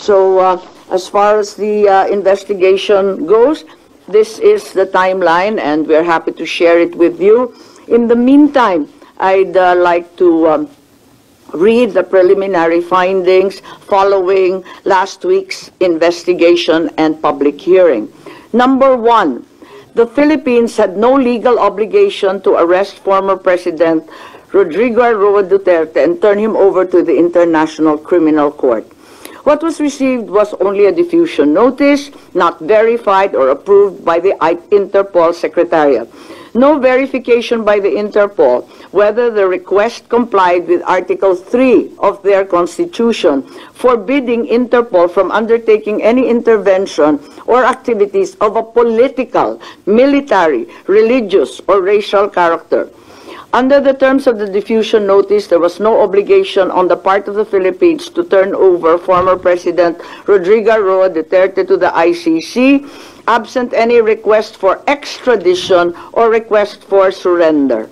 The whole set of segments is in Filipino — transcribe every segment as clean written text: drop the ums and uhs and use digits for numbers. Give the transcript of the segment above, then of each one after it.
So as far as the investigation goes, this is the timeline, and we're happy to share it with you. In the meantime, I'd like to read the preliminary findings following last week's investigation and public hearing. Number one, the Philippines had no legal obligation to arrest former President Rodrigo Roa Duterte and turn him over to the International Criminal Court. What was received was only a diffusion notice, not verified or approved by the Interpol Secretariat. No verification by the Interpol whether the request complied with Article 3 of their Constitution, forbidding Interpol from undertaking any intervention or activities of a political, military, religious, or racial character. Under the terms of the diffusion notice, there was no obligation on the part of the Philippines to turn over former President Rodrigo Roa Duterte to the ICC, absent any request for extradition or request for surrender.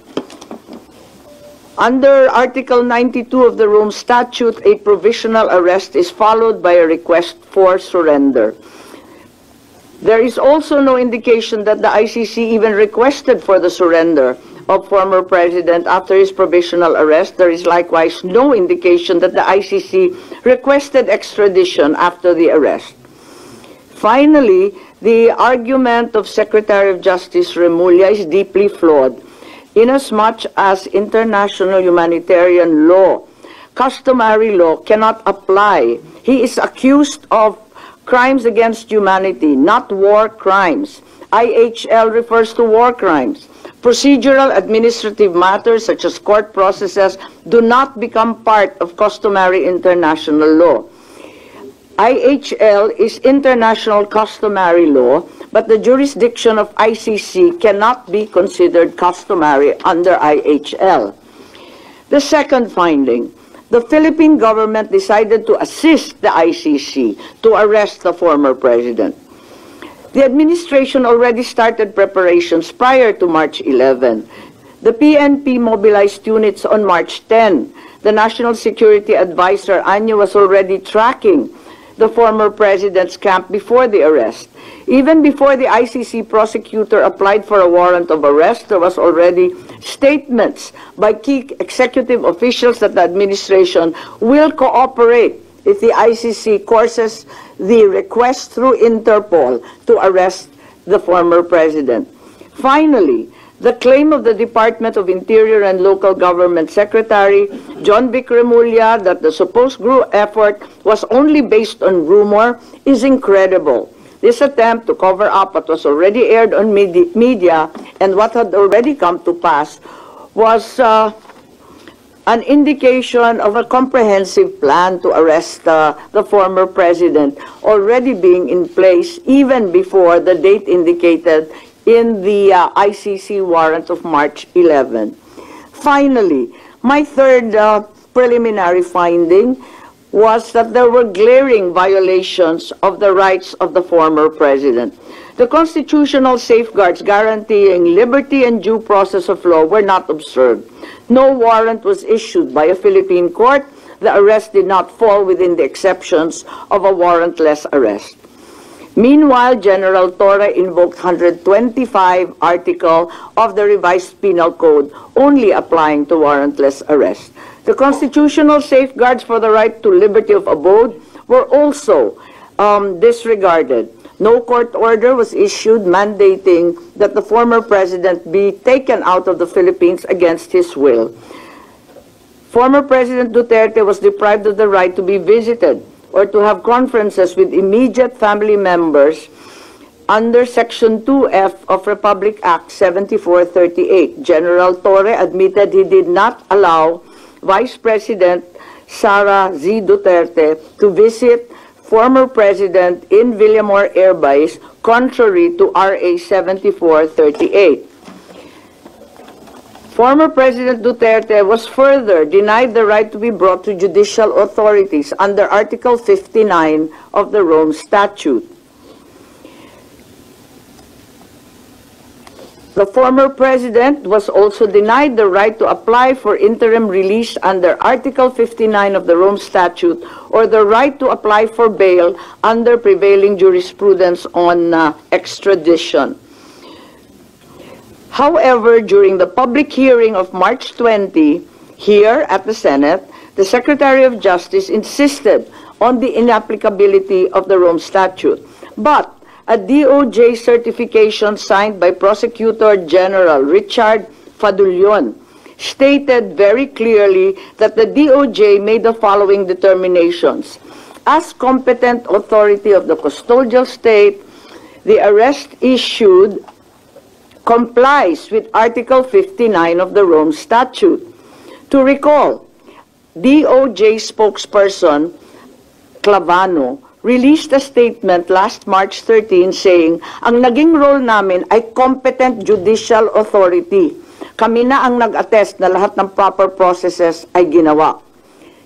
Under Article 92 of the Rome Statute, a provisional arrest is followed by a request for surrender. There is also no indication that the ICC even requested for the surrender of former President after his provisional arrest. There is likewise no indication that the ICC requested extradition after the arrest. Finally, the argument of Secretary of Justice Remulla is deeply flawed, inasmuch as international humanitarian law, customary law, cannot apply. He is accused of crimes against humanity, not war crimes. IHL refers to war crimes. Procedural administrative matters such as court processes do not become part of customary international law. IHL is international customary law, but the jurisdiction of ICC cannot be considered customary under IHL. The second finding, the Philippine government decided to assist the ICC to arrest the former president. The administration already started preparations prior to March 11. The PNP mobilized units on March 10. The National Security Advisor, Anyo, was already tracking the former president's camp before the arrest. Even before the ICC prosecutor applied for a warrant of arrest, there was already statements by key executive officials that the administration will cooperate if the ICC courses the request through Interpol to arrest the former president. Finally, the claim of the Department of Interior and Local Government Secretary, John Vic Remulla, that the supposed group effort was only based on rumor is incredible. This attempt to cover up what was already aired on media and what had already come to pass was an indication of a comprehensive plan to arrest the former president already being in place even before the date indicated in the ICC warrant of March 11. Finally, my third preliminary finding was that there were glaring violations of the rights of the former president. The constitutional safeguards guaranteeing liberty and due process of law were not observed. No warrant was issued by a Philippine court. The arrest did not fall within the exceptions of a warrantless arrest. Meanwhile, General Torre invoked 125 article of the revised penal code only applying to warrantless arrest. The constitutional safeguards for the right to liberty of abode were also disregarded. No court order was issued mandating that the former president be taken out of the Philippines against his will. Former President Duterte was deprived of the right to be visited or to have conferences with immediate family members under Section 2F of Republic Act 7438. General Torre admitted he did not allow Vice President Sara Z. Duterte to visit former president in Villamor Air Base, contrary to RA 7438. Former President Duterte was further denied the right to be brought to judicial authorities under Article 59 of the Rome Statute. The former president was also denied the right to apply for interim release under Article 59 of the Rome Statute or the right to apply for bail under prevailing jurisprudence on extradition. However, during the public hearing of March 20, here at the Senate, the Secretary of Justice insisted on the inapplicability of the Rome Statute. But a DOJ certification signed by Prosecutor General Richard Fadulion stated very clearly that the DOJ made the following determinations. As competent authority of the custodial state, the arrest issued complies with Article 59 of the Rome Statute. To recall, DOJ spokesperson Clavano released a statement last March 13 saying, ang naging role namin ay competent judicial authority. Kami na ang nag-attest na lahat ng proper processes ay ginawa.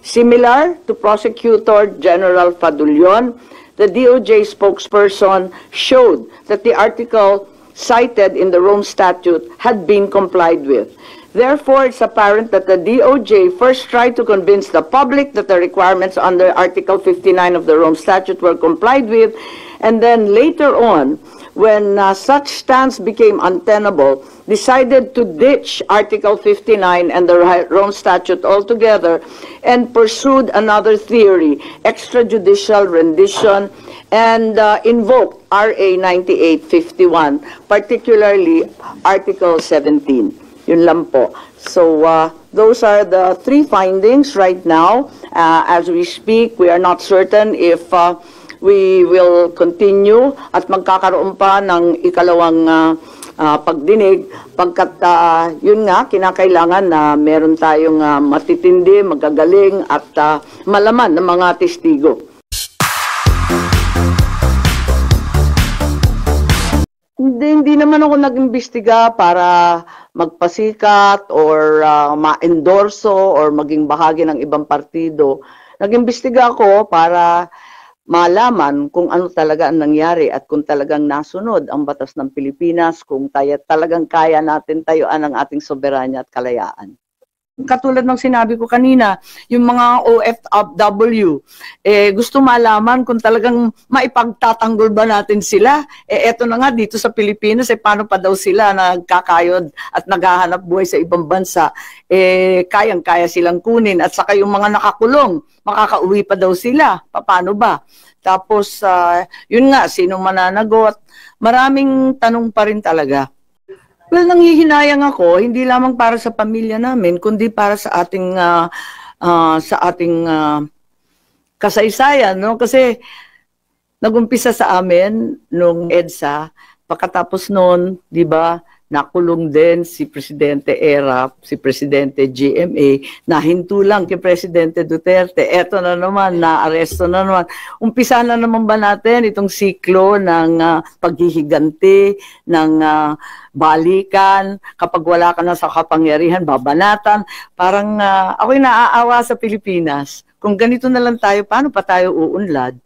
Similar to Prosecutor General Fadulion, the DOJ spokesperson showed that the article cited in the Rome Statute had been complied with. Therefore, it's apparent that the DOJ first tried to convince the public that the requirements under Article 59 of the Rome Statute were complied with, and then later on, when such stance became untenable, decided to ditch Article 59 and the Rome Statute altogether and pursued another theory, extrajudicial rendition, and invoked RA 9851, particularly Article 17. Yun lang po. So, those are the three findings right now. As we speak, we are not certain if we will continue at magkakaroon pa ng ikalawang pagdinig pagkat yun nga, kinakailangan na meron tayong matitindi, magagaling at malaman ng mga testigo. Hindi naman ako nag-imbestiga para magpasikat or ma-endorso or maging bahagi ng ibang partido. Nag-imbestiga ako para malaman kung ano talaga ang nangyari at kung talagang nasunod ang batas ng Pilipinas, kung talagang kaya natin tayuan ang ating soberanya at kalayaan. Katulad ng sinabi ko kanina, yung mga OFW, gusto malaman kung talagang maipagtatanggol ba natin sila. Eto na nga dito sa Pilipinas, paano pa daw sila nagkakayod at naghahanap buhay sa ibang bansa. Kayang-kaya silang kunin. At saka yung mga nakakulong, makakauwi pa daw sila. Paano ba? Tapos, yun nga, sino mananagot? Maraming tanong pa rin talaga. Well, nanghihinayang ako, hindi lamang para sa pamilya namin, kundi para sa ating kasaysayan, no? Kasi nagumpisa sa amin nung EDSA, pagkatapos noon, 'di ba, nakulong din si Presidente ERAP, si Presidente GMA, nahinto lang kay Presidente Duterte. Eto na naman, naaresto na naman. Umpisa na naman ba natin itong siklo ng paghihiganti, ng balikan, kapag wala ka na sa kapangyarihan, babanatan. Parang ako'y naaawa sa Pilipinas. Kung ganito na lang tayo, paano pa tayo uunlad?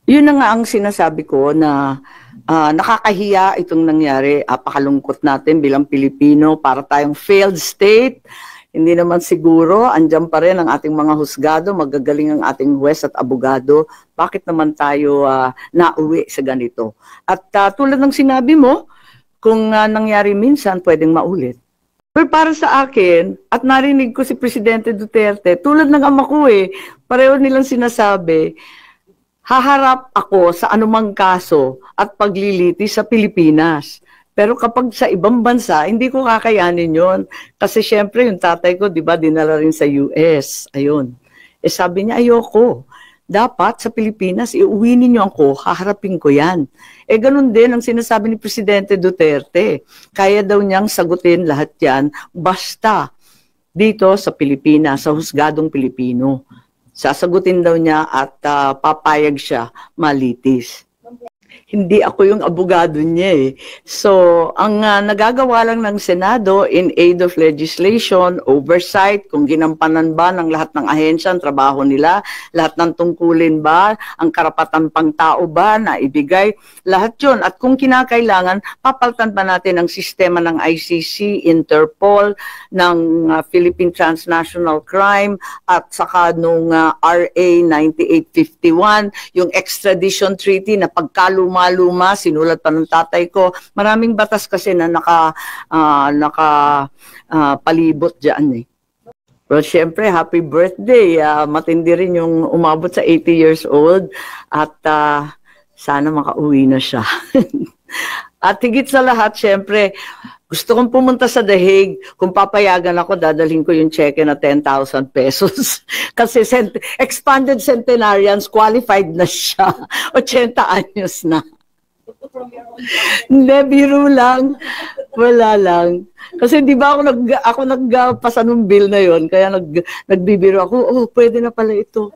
Yun na nga ang sinasabi ko na nakakahiya itong nangyari. Apakalungkot natin bilang Pilipino para tayong failed state. Hindi naman siguro, andyan pa rin ang ating mga husgado, magagaling ang ating huwes at abogado. Bakit naman tayo nauwi sa ganito? At tulad ng sinabi mo, kung nangyari minsan, pwedeng maulit. Pero para sa akin, at narinig ko si Presidente Duterte, tulad ng ama ko pareho nilang sinasabi, haharap ako sa anumang kaso at pagliliti sa Pilipinas. Pero kapag sa ibang bansa, hindi ko kakayanin yon. Kasi syempre, yung tatay ko, di ba, dinala rin sa US. Ayun. Sabi niya, ayoko. Dapat sa Pilipinas, iuwi ninyo ako, haharapin ko yan. Ganun din ang sinasabi ni Presidente Duterte. Kaya daw niyang sagutin lahat yan, basta dito sa Pilipinas, sa husgadong Pilipino. Sasagutin daw niya at papayag siya malitis. Hindi ako yung abogado niya eh. So, ang nagagawa lang ng Senado in aid of legislation, oversight, kung ginampanan ba ng lahat ng ahensya ang trabaho nila, lahat ng tungkulin ba, ang karapatan pang tao ba na ibigay, lahat yun. At kung kinakailangan, papalitan pa natin ang sistema ng ICC, Interpol, ng Philippine Transnational Crime, at saka nung RA 9851, yung extradition treaty na pagkaluma-luma, sinulat pa ng tatay ko. Maraming batas kasi na palibot dyan eh. Well, syempre, happy birthday. Matindi rin yung umabot sa 80 years old at sana makauwi na siya. At higit sa lahat, syempre, gusto kong pumunta sa The Hague. Kung papayagan ako, dadalhin ko yung cheque na 10,000 pesos. Kasi expanded centenarians, qualified na siya. 80 anyos na. Hindi, biro lang. Wala lang. Kasi di ba ako nagpasa ng bill na yon, kaya nagbibiro ako, oh, pwede na pala ito.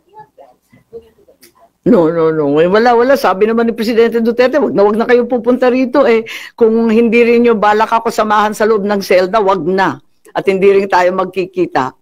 No. Wala. Sabi naman ni Presidente Duterte, wag na kayo pupunta rito eh. Kung hindi rin nyo balak ako samahan sa loob ng selda, wag na. At hindi rin tayo magkikita.